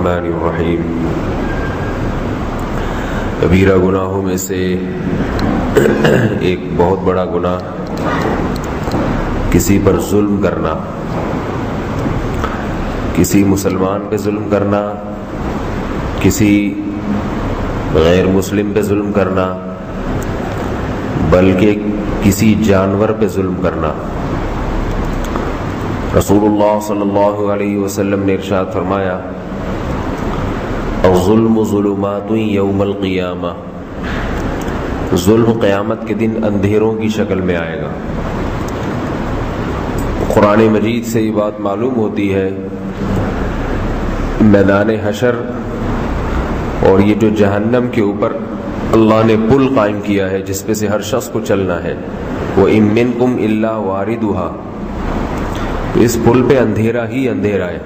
الرحمن الرحیم۔ کبیرہ گناہوں میں سے ایک بہت بڑا گناہ کسی پر ظلم کرنا، کسی مسلمان پہ ظلم کرنا، کسی غیر مسلم پہ ظلم کرنا، بلکہ کسی جانور پہ ظلم کرنا۔ رسول اللہ صلی اللہ علیہ وسلم نے ارشاد فرمایا، الظلم ظلمات یوم القیامہ، ظلم قیامت کے دن اندھیروں کی شکل میں آئے گا۔ قرآن مجید سے یہ بات معلوم ہوتی ہے، میدان حشر اور یہ جو جہنم کے اوپر اللہ نے پل قائم کیا ہے جس پہ سے ہر شخص کو چلنا ہے، وَإِن مِّنكُمْ إِلَّا وَارِدُهَا، اس پل پہ اندھیرا ہی اندھیرا ہے۔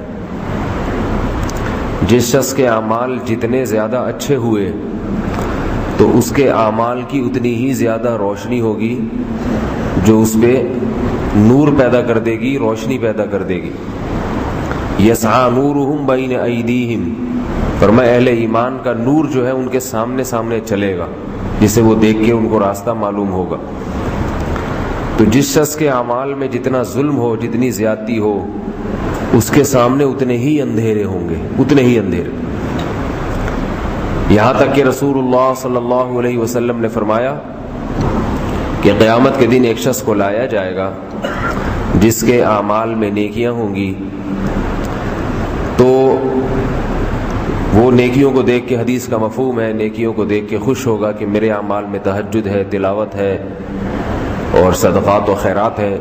جس شخص کے اعمال جتنے زیادہ اچھے ہوئے تو اس کے اعمال کی اتنی ہی زیادہ روشنی ہوگی، جو اس پہ نور پیدا کر دے گی، روشنی پیدا کر دے گی۔ یسعی نورہم بین ایدیہم، فرمایا اہل ایمان کا نور جو ہے ان کے سامنے سامنے چلے گا، جسے وہ دیکھ کے ان کو راستہ معلوم ہوگا۔ تو جس شخص کے اعمال میں جتنا ظلم ہو، جتنی زیادتی ہو، اس کے سامنے اتنے ہی اندھیرے ہوں گے، اتنے ہی اندھیرے۔ یہاں تک کہ رسول اللہ صلی اللہ علیہ وسلم نے فرمایا کہ قیامت کے دن ایک شخص کو لایا جائے گا جس کے اعمال میں نیکیاں ہوں گی، تو وہ نیکیوں کو دیکھ کے، حدیث کا مفہوم ہے، نیکیوں کو دیکھ کے خوش ہوگا کہ میرے اعمال میں تہجد ہے، تلاوت ہے اور صدقات و خیرات ہے۔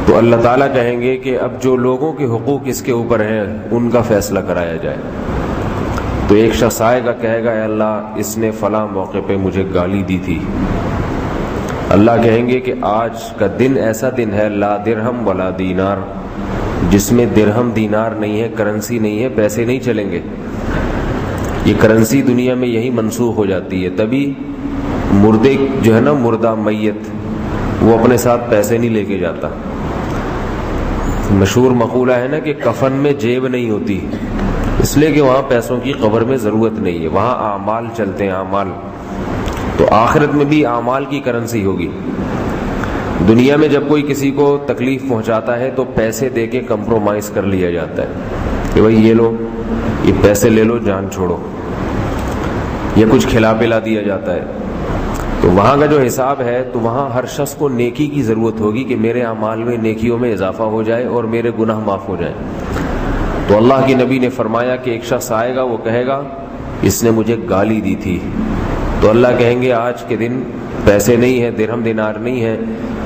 تو اللہ تعالیٰ کہیں گے کہ اب جو لوگوں کے حقوق اس کے اوپر ہیں ان کا فیصلہ کرایا جائے۔ تو ایک شخص آئے گا، کہے گا اے اللہ اس نے فلاں موقع پہ مجھے گالی دی تھی۔ اللہ کہیں گے کہ آج کا دن ایسا دن ہے لا درہم ولا دینار، جس میں درہم دینار نہیں ہے، کرنسی نہیں ہے، پیسے نہیں چلیں گے۔ یہ کرنسی دنیا میں یہی منسوخ ہو جاتی ہے، تبھی مردے جو ہے نا، مردہ میت، وہ اپنے ساتھ پیسے نہیں لے کے جاتا۔ مشہور مقولہ ہے نا کہ کفن میں جیب نہیں ہوتی، اس لیے کہ وہاں پیسوں کی قبر میں ضرورت نہیں ہے، وہاں اعمال چلتے ہیں، اعمال۔ تو آخرت میں بھی اعمال کی کرنسی ہوگی۔ دنیا میں جب کوئی کسی کو تکلیف پہنچاتا ہے تو پیسے دے کے کمپرومائز کر لیا جاتا ہے کہ بھائی یہ لو، یہ پیسے لے لو، جان چھوڑو، یا کچھ کھلا پلا دیا جاتا ہے۔ تو وہاں کا جو حساب ہے، تو وہاں ہر شخص کو نیکی کی ضرورت ہوگی کہ میرے اعمال میں نیکیوں میں اضافہ ہو جائے اور میرے گناہ معاف ہو جائیں۔ تو اللہ کے نبی نے فرمایا کہ ایک شخص آئے گا، وہ کہے گا اس نے مجھے گالی دی تھی۔ تو اللہ کہیں گے آج کے دن پیسے نہیں ہے، درہم دینار نہیں ہے،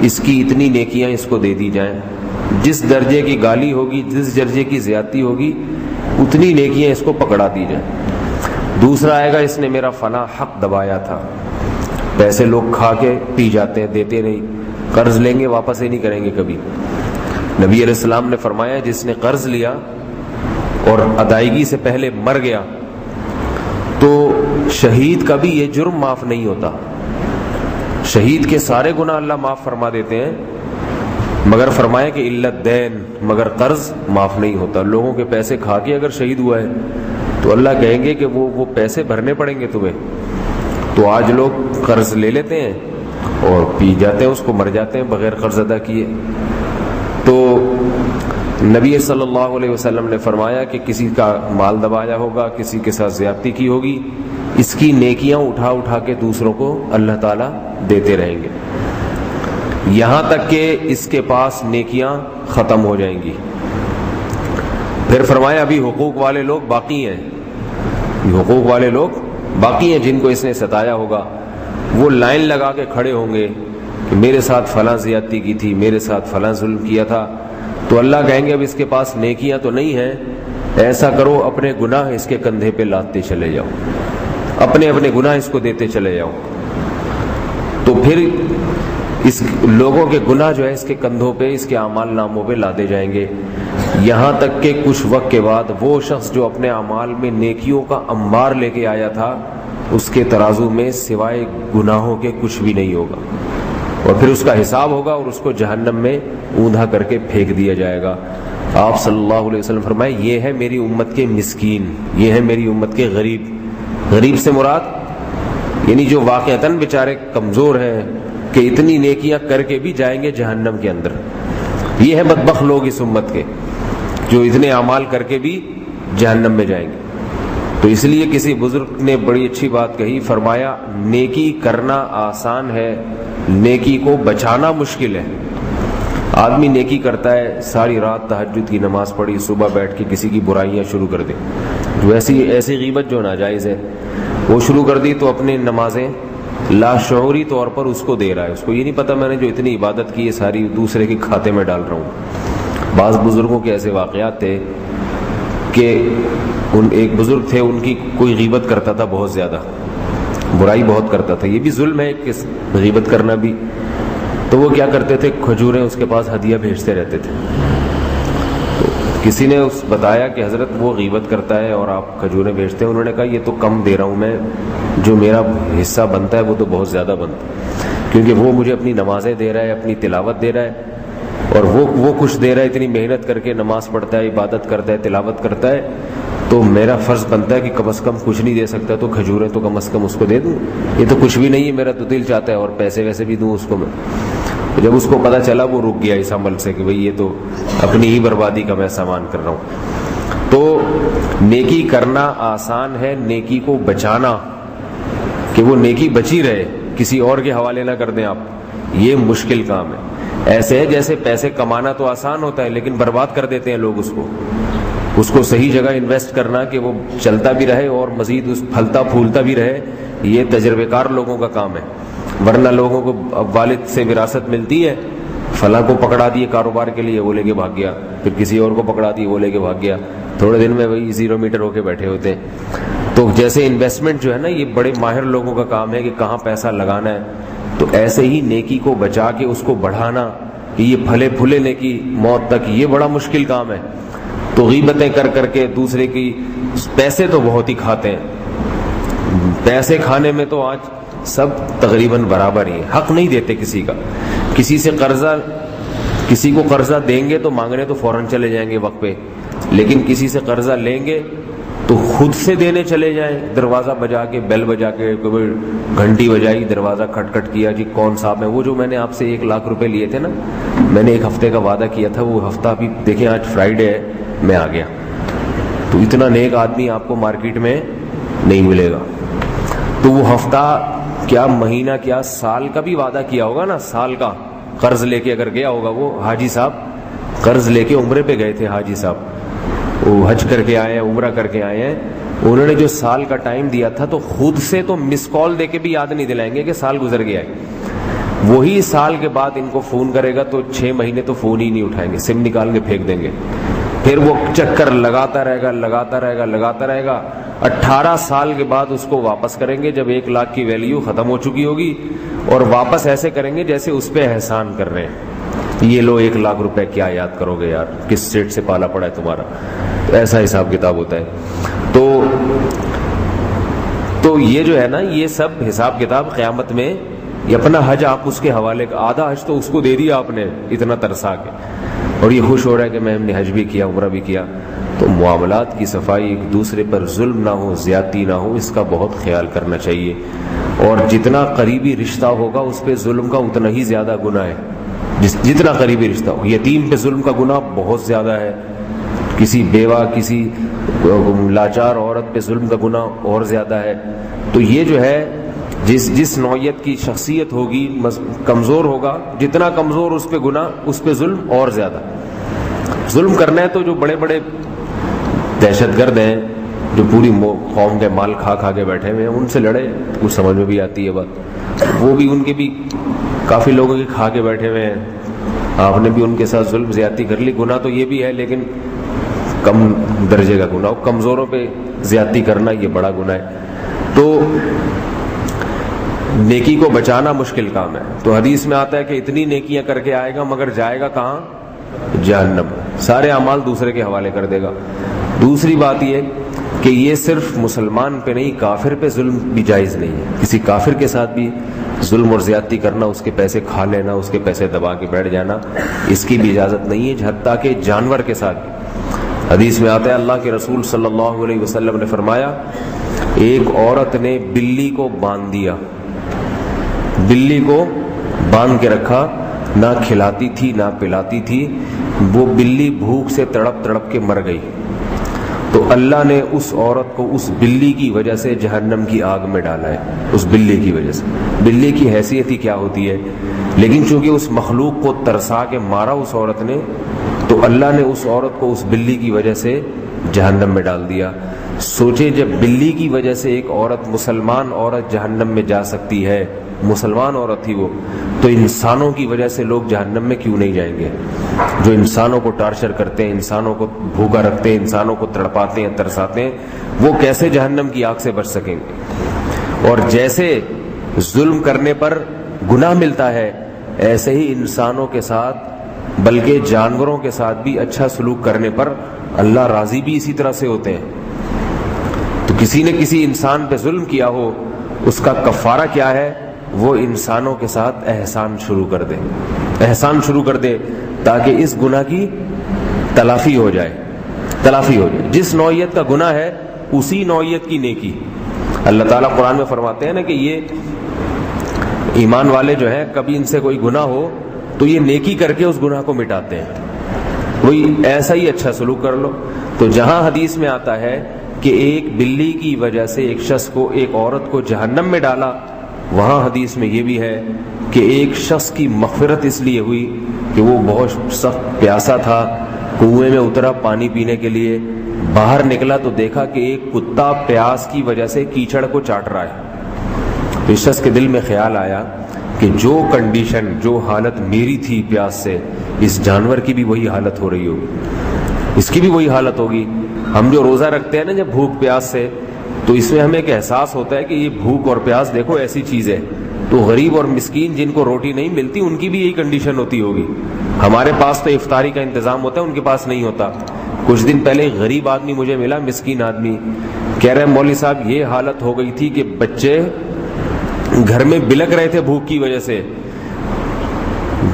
اس کی اتنی نیکیاں اس کو دے دی جائیں۔ جس درجے کی گالی ہوگی، جس درجے کی زیادتی ہوگی، اتنی نیکیاں اس کو پکڑا دی جائیں۔ دوسرا آئے گا، اس نے میرا فلاں حق دبایا تھا۔ پیسے لوگ کھا کے پی جاتے ہیں، دیتے نہیں، قرض لیں گے واپس ہی نہیں کریں گے کبھی۔ نبی علیہ السلام نے فرمایا جس نے قرض لیا اور ادائیگی سے پہلے مر گیا تو شہید کا بھی یہ جرم معاف نہیں ہوتا۔ شہید کے سارے گناہ اللہ معاف فرما دیتے ہیں، مگر فرمایا کہ الا الدین، مگر قرض معاف نہیں ہوتا۔ لوگوں کے پیسے کھا کے اگر شہید ہوا ہے تو اللہ کہیں گے کہ وہ پیسے بھرنے پڑیں گے تمہیں۔ تو آج لوگ قرض لے لیتے ہیں اور پی جاتے ہیں، اس کو مر جاتے ہیں بغیر قرض ادا کیے۔ تو نبی صلی اللہ علیہ وسلم نے فرمایا کہ کسی کا مال دبایا ہوگا، کسی کے ساتھ زیادتی کی ہوگی، اس کی نیکیاں اٹھا اٹھا کے دوسروں کو اللہ تعالیٰ دیتے رہیں گے، یہاں تک کہ اس کے پاس نیکیاں ختم ہو جائیں گی۔ پھر فرمایا ابھی حقوق والے لوگ باقی ہیں، حقوق والے لوگ باقی ہیں جن کو اس نے ستایا ہوگا۔ وہ لائن لگا کے کھڑے ہوں گے کہ میرے ساتھ فلاں زیادتی کی تھی، میرے ساتھ فلاں ظلم کیا تھا۔ تو اللہ کہیں گے اب اس کے پاس نیکیاں تو نہیں ہیں، ایسا کرو اپنے گناہ اس کے کندھے پہ لادتے چلے جاؤ، اپنے اپنے گناہ اس کو دیتے چلے جاؤ۔ تو پھر اس لوگوں کے گناہ جو ہے اس کے کندھوں پہ، اس کے اعمال ناموں پہ لادے جائیں گے، یہاں تک کہ کچھ وقت کے بعد وہ شخص جو اپنے اعمال میں نیکیوں کا انبار لے کے آیا تھا، اس کے ترازو میں سوائے گناہوں کے کچھ بھی نہیں ہوگا، اور پھر اس کا حساب ہوگا اور اس کو جہنم میں اوندھا کر کے پھینک دیا جائے گا۔ آپ صلی اللہ علیہ وسلم فرمائے یہ ہے میری امت کے مسکین، یہ ہے میری امت کے غریب. غریب سے مراد یعنی جو واقعتاً بیچارے کمزور ہیں کہ اتنی نیکیاں کر کے بھی جائیں گے جہنم کے اندر. یہ ہے بدبخت لوگ اس امت کے جو اتنے اعمال کر کے بھی جہنم میں جائیں گے. تو اس لیے کسی بزرگ نے بڑی اچھی بات کہی، فرمایا نیکی کرنا آسان ہے، نیکی کو بچانا مشکل ہے. آدمی نیکی کرتا ہے، ساری رات تہجد کی نماز پڑھی، صبح بیٹھ کے کسی کی برائیاں شروع کر دے، جو ایسی غیبت جو ناجائز ہے وہ شروع کر دی، تو اپنی نمازیں لاشعوری طور پر اس کو دے رہا ہے. اس کو یہ نہیں پتا میں نے جو اتنی عبادت کی ہے ساری دوسرے کے کھاتے میں ڈال رہا ہوں. بعض بزرگوں کے ایسے واقعات تھے کہ ایک بزرگ تھے، ان کی کوئی غیبت کرتا تھا، بہت زیادہ برائی بہت کرتا تھا. یہ بھی ظلم ہے کہ غیبت کرنا بھی. تو وہ کیا کرتے تھے، کھجوریں اس کے پاس ہدیہ بھیجتے رہتے تھے. تو کسی نے بتایا کہ حضرت وہ غیبت کرتا ہے اور آپ کھجوریں بھیجتے ہیں. انہوں نے کہا یہ تو کم دے رہا ہوں میں، جو میرا حصہ بنتا ہے وہ تو بہت زیادہ بنتا ہے، کیونکہ وہ مجھے اپنی نمازیں دے رہا ہے، اپنی تلاوت دے رہا ہے، اور وہ کچھ دے رہا ہے، اتنی محنت کر کے نماز پڑھتا ہے، عبادت کرتا ہے، تلاوت کرتا ہے. تو میرا فرض بنتا ہے کہ کم از کم کچھ نہیں دے سکتا تو کھجوریں تو کم از کم اس کو دے دوں. یہ تو کچھ بھی نہیں ہے، میرا تو دل چاہتا ہے، اور پیسے ویسے بھی دوں اس کو میں. جب اس کو پتا چلا وہ رک گیا اس عمل سے کہ بھئی یہ تو اپنی ہی بربادی کا میں سامان کر رہا ہوں. تو نیکی کرنا آسان ہے، نیکی کو بچانا کہ وہ نیکی بچی رہے، کسی اور کے حوالے نہ کر دیں آپ، یہ مشکل کام ہے. ایسے ہے جیسے پیسے کمانا تو آسان ہوتا ہے لیکن برباد کر دیتے ہیں لوگ اس کو صحیح جگہ انویسٹ کرنا کہ وہ چلتا بھی رہے اور مزید اس پھلتا پھولتا بھی رہے، یہ تجربے کار لوگوں کا کام ہے. ورنہ لوگوں کو والد سے وراثت ملتی ہے، فلاں کو پکڑا دیے کاروبار کے لیے، وہ لے کے بھاگ گیا، پھر کسی اور کو پکڑا دیے، وہ لے کے بھاگ گیا، تھوڑے دن میں وہی 0 میٹر ہو کے بیٹھے ہوتے ہیں. تو جیسے انویسٹمنٹ جو ہے نا، یہ بڑے ماہر لوگوں کا کام ہے کہ کہاں پیسہ لگانا ہے. تو ایسے ہی نیکی کو بچا کے اس کو بڑھانا، یہ پھلے پھولے نیکی موت تک، یہ بڑا مشکل کام ہے. تو غیبتیں کر کر کے دوسرے کی پیسے تو بہت ہی کھاتے ہیں، پیسے کھانے میں تو آج سب تقریباً برابر ہی ہیں. حق نہیں دیتے کسی کا. کسی کو قرضہ دیں گے تو مانگنے تو فوراً چلے جائیں گے وقت پہ، لیکن کسی سے قرضہ لیں گے تو خود سے دینے چلے جائیں، دروازہ بجا کے، بیل بجا کے، گھنٹی بجائی، دروازہ کھٹ کھٹ کیا، جی کون صاحب ہے؟ وہ جو میں نے آپ سے 1 لاکھ روپے لیے تھے نا، میں نے 1 ہفتے کا وعدہ کیا تھا، وہ ہفتہ بھی دیکھیں آج فرائیڈے ہے، میں آ گیا. تو اتنا نیک آدمی آپ کو مارکیٹ میں نہیں ملے گا. تو وہ ہفتہ کیا، مہینہ کیا، سال کا بھی وعدہ کیا ہوگا نا، سال کا قرض لے کے اگر گیا ہوگا. وہ حاجی صاحب قرض لے کے عمرے پہ گئے تھے، حاجی صاحب وہ حج کر کے آئے ہیں، عمرہ کر کے آئے ہیں. انہوں نے جو سال کا ٹائم دیا تھا تو خود سے تو مس کال دے کے بھی یاد نہیں دلائیں گے کہ سال گزر گیا ہے. وہی سال کے بعد ان کو فون کرے گا تو 6 مہینے تو فون ہی نہیں اٹھائیں گے، سم نکال کے پھینک دیں گے. پھر وہ چکر لگاتا رہے گا. 18 سال کے بعد اس کو واپس کریں گے جب 1 لاکھ کی ویلیو ختم ہو چکی ہوگی، اور واپس ایسے کریں گے جیسے اس پہ احسان کر رہے ہیں. یہ لو 1 لاکھ روپے کیا یاد کرو گے یار، کس سیٹ سے پالا پڑا ہے تمہارا. تو ایسا حساب کتاب ہوتا ہے. تو یہ جو ہے نا، یہ سب حساب کتاب قیامت میں، یہ اپنا حج آپ اس کے حوالے کا، آدھا حج تو اس کو دے دیا آپ نے اتنا ترسا کے، اور یہ خوش ہو رہا ہے کہ میں ہم نے حج بھی کیا، عمرہ بھی کیا. تو معاملات کی صفائی، ایک دوسرے پر ظلم نہ ہو، زیادتی نہ ہو، اس کا بہت خیال کرنا چاہیے. اور جتنا قریبی رشتہ ہوگا اس پہ ظلم کا اتنا ہی زیادہ گناہ ہے. جتنا قریبی رشتہ ہو، یتیم پہ ظلم کا گناہ بہت زیادہ ہے، کسی بیوہ، کسی لاچار عورت پہ ظلم کا گناہ اور زیادہ ہے. تو یہ جو ہے جس نوعیت کی شخصیت ہوگی، کمزور ہوگا، جتنا کمزور اس پہ گناہ، اس پہ ظلم اور زیادہ. ظلم کرنا ہے تو جو بڑے بڑے دہشت گرد ہیں، جو پوری قوم کے مال کھا کے بیٹھے ہوئے ہیں، ان سے لڑے. کچھ سمجھ میں بھی آتی ہے بات. وہ بھی ان کے بھی کافی لوگوں کے کھا کے بیٹھے ہوئے ہیں، آپ نے بھی ان کے ساتھ ظلم زیادتی کر لی. گناہ تو یہ بھی ہے لیکن کم درجے کا گناہ. کمزوروں پہ زیادتی کرنا یہ بڑا گناہ ہے. تو نیکی کو بچانا مشکل کام ہے. تو حدیث میں آتا ہے کہ اتنی نیکیاں کر کے آئے گا مگر جائے گا کہاں؟ جہنم. سارے اعمال دوسرے کے حوالے کر دے گا. دوسری بات یہ کہ یہ صرف مسلمان پہ نہیں، کافر پہ ظلم بھی جائز نہیں ہے. کسی کافر کے ساتھ بھی ظلم اور زیادتی کرنا، اس کے پیسے کھا لینا، اس کے پیسے دبا کے بیٹھ جانا، اس کی بھی اجازت نہیں ہے، حتیٰ کہ جانور کے ساتھ بھی۔ حدیث میں آتا ہے اللہ کے رسول صلی اللہ علیہ وسلم نے فرمایا ایک عورت نے بلی کو باندھ دیا، بلی کو باندھ کے رکھا، نہ کھلاتی تھی نہ پلاتی تھی، وہ بلی بھوک سے تڑپ تڑپ کے مر گئی، تو اللہ نے اس عورت کو اس بلی کی وجہ سے جہنم کی آگ میں ڈالا ہے، اس بلی کی وجہ سے۔ بلی کی حیثیت ہی کیا ہوتی ہے، لیکن چونکہ اس مخلوق کو ترسا کے مارا اس عورت نے، تو اللہ نے اس عورت کو اس بلی کی وجہ سے جہنم میں ڈال دیا۔ سوچے جب بلی کی وجہ سے ایک عورت، مسلمان عورت جہنم میں جا سکتی ہے، مسلمان عورت تھی وہ، تو انسانوں کی وجہ سے لوگ جہنم میں کیوں نہیں جائیں گے؟ جو انسانوں کو ٹارچر کرتے ہیں، انسانوں کو بھوکا رکھتے ہیں، انسانوں کو تڑپاتے ہیں، ترساتے ہیں، وہ کیسے جہنم کی آگ سے بچ سکیں گے؟ اور جیسے ظلم کرنے پر گناہ ملتا ہے، ایسے ہی انسانوں کے ساتھ بلکہ جانوروں کے ساتھ بھی اچھا سلوک کرنے پر اللہ راضی بھی اسی طرح سے ہوتے ہیں۔ تو کسی نے کسی انسان پہ ظلم کیا ہو، اس کا کفارہ کیا ہے؟ وہ انسانوں کے ساتھ احسان شروع کر دے، احسان شروع کر دے، تاکہ اس گناہ کی تلافی ہو جائے، تلافی ہو جائے۔ جس نوعیت کا گناہ ہے اسی نوعیت کی نیکی۔ اللہ تعالیٰ قرآن میں فرماتے ہیں نا کہ یہ ایمان والے جو ہیں، کبھی ان سے کوئی گناہ ہو تو یہ نیکی کر کے اس گناہ کو مٹاتے ہیں، وہی ایسا ہی اچھا سلوک کر لو۔ تو جہاں حدیث میں آتا ہے کہ ایک بلی کی وجہ سے ایک شخص کو، ایک عورت کو جہنم میں ڈالا، وہاں حدیث میں یہ بھی ہے کہ ایک شخص کی مغفرت اس لیے ہوئی کہ وہ بہت سخت پیاسا تھا، کنویں میں اترا پانی پینے کے لیے، باہر نکلا تو دیکھا کہ ایک کتا پیاس کی وجہ سے کیچڑ کو چاٹ رہا ہے۔ تو اس شخص کے دل میں خیال آیا کہ جو کنڈیشن، جو حالت میری تھی پیاس سے، اس جانور کی بھی وہی حالت ہو رہی ہوگی، اس کی بھی وہی حالت ہوگی۔ ہم جو روزہ رکھتے ہیں نا جب بھوک پیاس سے، تو اس میں ہمیں ایک احساس ہوتا ہے کہ یہ بھوک اور پیاس دیکھو ایسی چیز ہے، تو غریب اور مسکین جن کو روٹی نہیں ملتی ان کی بھی یہی کنڈیشن ہوتی ہوگی۔ ہمارے پاس تو افطاری کا انتظام ہوتا ہے، ان کے پاس نہیں ہوتا۔ کچھ دن پہلے ایک غریب آدمی مجھے ملا، مسکین آدمی، کہہ رہے مولوی صاحب یہ حالت ہو گئی تھی کہ بچے گھر میں بلک رہے تھے بھوک کی وجہ سے،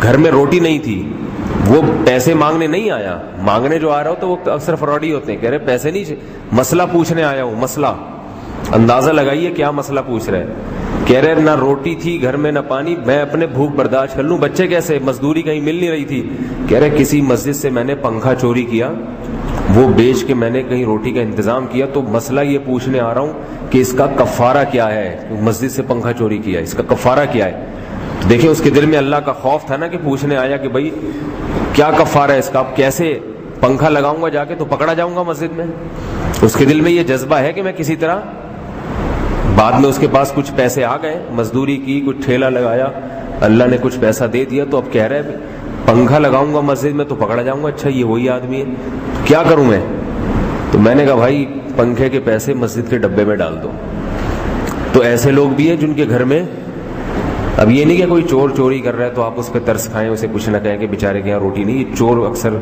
گھر میں روٹی نہیں تھی، وہ پیسے مانگنے نہیں آیا، مانگنے جو آ رہا ہو تو وہ اکثر فراڈی ہوتے ہیں، کہہ رہے پیسے نہیں، مسئلہ پوچھنے آیا ہوں، مسئلہ۔ اندازہ لگائیے کیا مسئلہ پوچھ رہے، کہہ رہے نہ روٹی تھی گھر میں نہ پانی، میں اپنے بھوک برداشت کر لوں، بچے کیسے، مزدوری کہیں مل نہیں رہی تھی، کہہ رہے کسی مسجد سے میں نے پنکھا چوری کیا، وہ بیچ کے میں نے کہیں روٹی کا انتظام کیا، تو مسئلہ یہ پوچھنے آ رہا ہوں کہ اس کا کفارہ کیا ہے، مسجد سے پنکھا چوری کیا، اس کا کفارہ کیا ہے۔ تو دیکھیں اس کے دل میں اللہ کا خوف تھا نا کہ پوچھنے آیا کہ بھائی کیا کفارہ ہے اس کا، اب کیسے پنکھا لگاؤں گا جا کے تو پکڑا جاؤں گا مسجد میں۔ اس کے دل میں یہ جذبہ ہے کہ میں کسی طرح، بعد میں اس کے پاس کچھ پیسے آ گئے، مزدوری کی، کچھ ٹھیلا لگایا، اللہ نے کچھ پیسہ دے دیا، تو اب کہہ رہے ہیں پنکھا لگاؤں گا مسجد میں تو پکڑا جاؤں گا، اچھا یہ وہی آدمی ہے، کیا کروں میں؟ تو میں نے کہا بھائی پنکھے کے پیسے مسجد کے ڈبے میں ڈال دو۔ تو ایسے لوگ بھی ہیں جن کے گھر میں، اب یہ نہیں کہ کوئی چور چوری کر رہا ہے تو آپ اس پہ ترس کھائیں، اسے کچھ نہ کہیں کہ بیچارے کے یہاں روٹی نہیں، یہ چور اکثر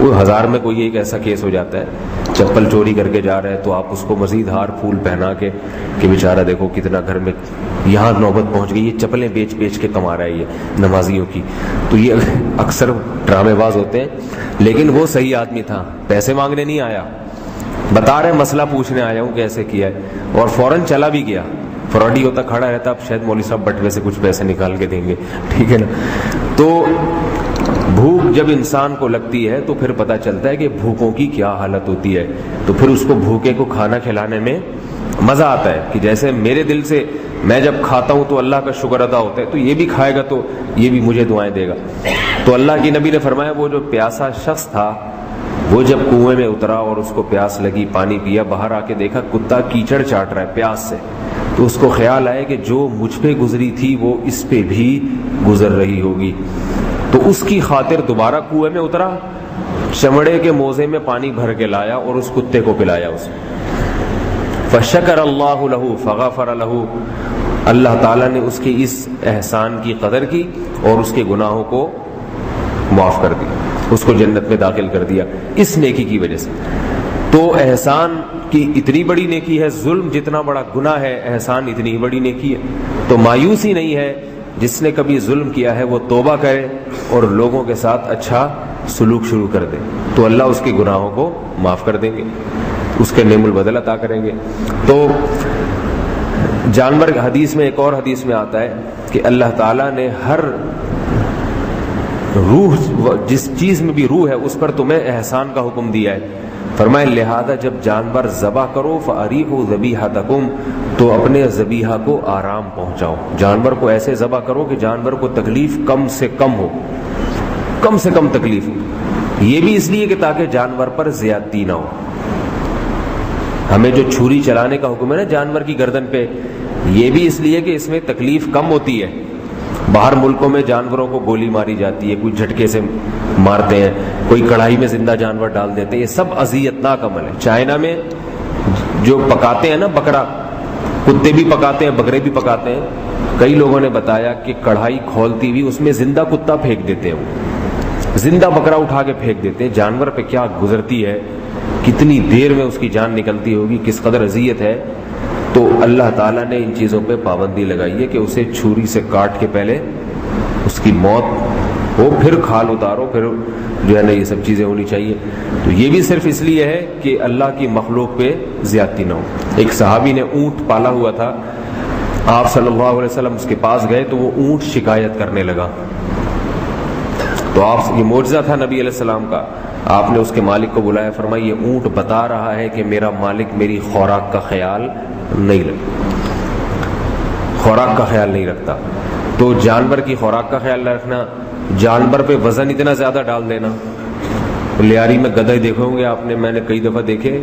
وہ ہزار میں کوئی ایک ایسا کیس ہو جاتا ہے، چپل چوری کر کے جا رہا ہے تو آپ اس کو مزید ہار پھول پہنا کے کہ بیچارہ دیکھو کتنا گھر میں یہاں نوبت پہنچ گئی، یہ چپلیں بیچ بیچ کے کما رہا ہے یہ نمازیوں کی، تو یہ اکثر ڈرامے باز ہوتے ہیں۔ لیکن وہ صحیح آدمی تھا، پیسے مانگنے نہیں آیا، بتا رہے مسئلہ پوچھنے آیا ہوں کیسے کیا ہے، اور فوراً چلا بھی گیا۔ فراڈی ہوتا کھڑا رہتا، اب شاید مولوی صاحب بٹوے سے کچھ پیسے نکال کے دیں گے، ٹھیک ہے نا۔ تو بھوک جب انسان کو لگتی ہے تو پھر پتہ چلتا ہے کہ بھوکوں کی کیا حالت ہوتی ہے، تو پھر اس کو بھوکے کو کھانا کھلانے میں مزہ آتا ہے کہ جیسے میرے دل سے میں جب کھاتا ہوں تو اللہ کا شکر ادا ہوتا ہے، تو یہ بھی کھائے گا تو یہ بھی مجھے دعائیں دے گا۔ تو اللہ کی نبی نے فرمایا وہ جو پیاسا شخص تھا، وہ جب کنویں میں اترا اور اس کو پیاس لگی، پانی پیا، باہر آ کے دیکھا کتا کیچڑ چاٹ رہا ہے پیاس سے، تو اس کو خیال آیا کہ جو مجھ پہ گزری تھی وہ اس پہ بھی گزر رہی ہوگی، تو اس کی خاطر دوبارہ کنویں میں اترا، چمڑے کے موزے میں پانی بھر کے لایا اور اس کتے کو پلایا اسے۔ فشکر اللہ لہ فغفر لہ، اللہ تعالیٰ نے اس کے اس احسان کی قدر کی اور اس کے گناہوں کو معاف کر دیا، اس کو جنت میں داخل کر دیا اس نیکی کی وجہ سے۔ تو احسان کی اتنی بڑی نیکی ہے، ظلم جتنا بڑا گناہ ہے احسان اتنی ہی بڑی نیکی ہے. تو مایوسی نہیں ہے، جس نے کبھی ظلم کیا ہے وہ توبہ کرے اور لوگوں کے ساتھ اچھا سلوک شروع کر دے تو اللہ اس کے گناہوں کو معاف کر دیں گے، اس کے نعم البدل عطا کریں گے. تو جانور حدیث میں، ایک اور حدیث میں آتا ہے کہ اللہ تعالیٰ نے ہر روح، جس چیز میں بھی روح ہے اس پر تمہیں احسان کا حکم دیا ہے. فرمائے لہذا جب جانور ذبح کرو فَأَرِيحُوا ذَبِيحَتَكُمْ، تو اپنے ذبیحہ کو آرام پہنچاؤ. جانور کو ایسے ذبح کرو کہ جانور کو تکلیف کم سے کم ہو، کم سے کم تکلیف ہو. یہ بھی اس لیے کہ تاکہ جانور پر زیادتی نہ ہو. ہمیں جو چھری چلانے کا حکم ہے نا جانور کی گردن پہ، یہ بھی اس لیے کہ اس میں تکلیف کم ہوتی ہے. باہر ملکوں میں جانوروں کو گولی ماری جاتی ہے، کوئی جھٹکے سے مارتے ہیں، کوئی کڑھائی میں زندہ جانور ڈال دیتے ہیں، یہ سب اذیت ناک عمل ہے. چائنا میں جو پکاتے ہیں نا بکرا، کتے بھی پکاتے ہیں بکرے بھی پکاتے ہیں. کئی لوگوں نے بتایا کہ کڑھائی کھولتی ہوئی اس میں زندہ کتا پھینک دیتے ہیں، وہ زندہ بکرا اٹھا کے پھینک دیتے ہیں. جانور پہ کیا گزرتی ہے، کتنی دیر میں اس کی جان نکلتی ہوگی، کس قدر اذیت ہے. تو اللہ تعالیٰ نے ان چیزوں پہ پابندی لگائی ہے کہ اسے چھری سے کاٹ کے پہلے اس کی موت ہو، پھر کھال اتارو، پھر جو ہے نا یہ سب چیزیں ہونی چاہیے. تو یہ بھی صرف اس لیے ہے کہ اللہ کی مخلوق پہ زیادتی نہ ہو. ایک صحابی نے اونٹ پالا ہوا تھا، آپ صلی اللہ علیہ وسلم اس کے پاس گئے تو وہ اونٹ شکایت کرنے لگا. تو آپ، یہ معجزہ تھا نبی علیہ السلام کا، آپ نے اس کے مالک کو بلایا، فرمایا یہ اونٹ بتا رہا ہے کہ میرا مالک میری خوراک کا خیال نہیں خوراک کا خیال نہیں رکھتا. تو جانور کی خوراک کا خیال نہ رکھنا، جانور پہ وزن اتنا زیادہ ڈال دینا. لیاری میں گدھے دیکھے ہوں گے آپ نے، میں نے کئی دفعہ دیکھے،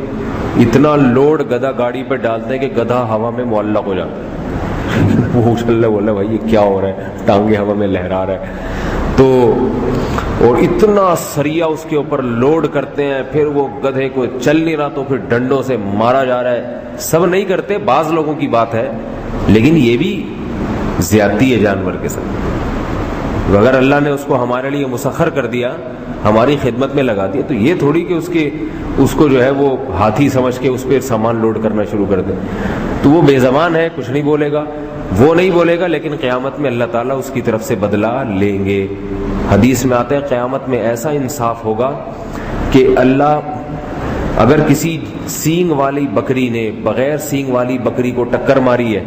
اتنا لوڈ گدھا گاڑی پہ ڈالتے ہیں کہ گدھا ہوا میں معلق ہو جاتا ہے. وہ اچھل بولا بھائی یہ کیا ہو رہا ہے، ٹانگیں ہوا میں لہرا رہا ہے. تو اور اتنا سریا اس کے اوپر لوڈ کرتے ہیں، پھر وہ گدھے کو چل نہیں رہا تو پھر ڈنڈوں سے مارا جا رہا ہے. سب نہیں کرتے، بعض لوگوں کی بات ہے، لیکن یہ بھی زیادتی ہے جانور کے ساتھ. اگر اللہ نے اس کو ہمارے لیے مسخر کر دیا، ہماری خدمت میں لگا دیا، تو یہ تھوڑی کہ اس کو جو ہے وہ ہاتھی سمجھ کے اس پہ سامان لوڈ کرنا شروع کر دے. تو وہ بے زبان ہے، کچھ نہیں بولے گا، وہ نہیں بولے گا، لیکن قیامت میں اللہ تعالیٰ اس کی طرف سے بدلہ لیں گے. حدیث میں آتا ہے قیامت میں ایسا انصاف ہوگا کہ اللہ اگر کسی سینگ والی بکری نے بغیر سینگ والی بکری کو ٹکر ماری ہے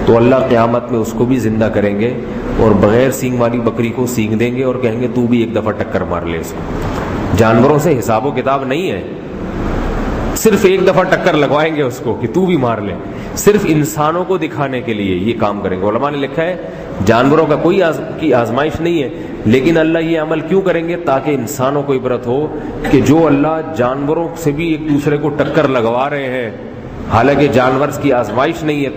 تو اللہ قیامت میں اس کو بھی زندہ کریں گے اور بغیر سینگ والی بکری کو سینگ دیں گے اور کہیں گے تو بھی ایک دفعہ ٹکر مار لے اس کو. جانوروں سے حساب و کتاب نہیں ہے، صرف ایک دفعہ ٹکر لگوائیں گے اس کو کہ تو بھی مار لے. صرف انسانوں کو دکھانے کے لیے یہ کام کریں گے. علماء نے لکھا ہے جانوروں کا کوئی کی آزمائش نہیں ہے، لیکن اللہ یہ عمل کیوں کریں گے؟ تاکہ انسانوں کو عبرت ہو کہ جو اللہ جانوروں سے بھی ایک دوسرے کو ٹکر لگوا رہے ہیں، حالانکہ جانور کی آزمائش نہیں ہے.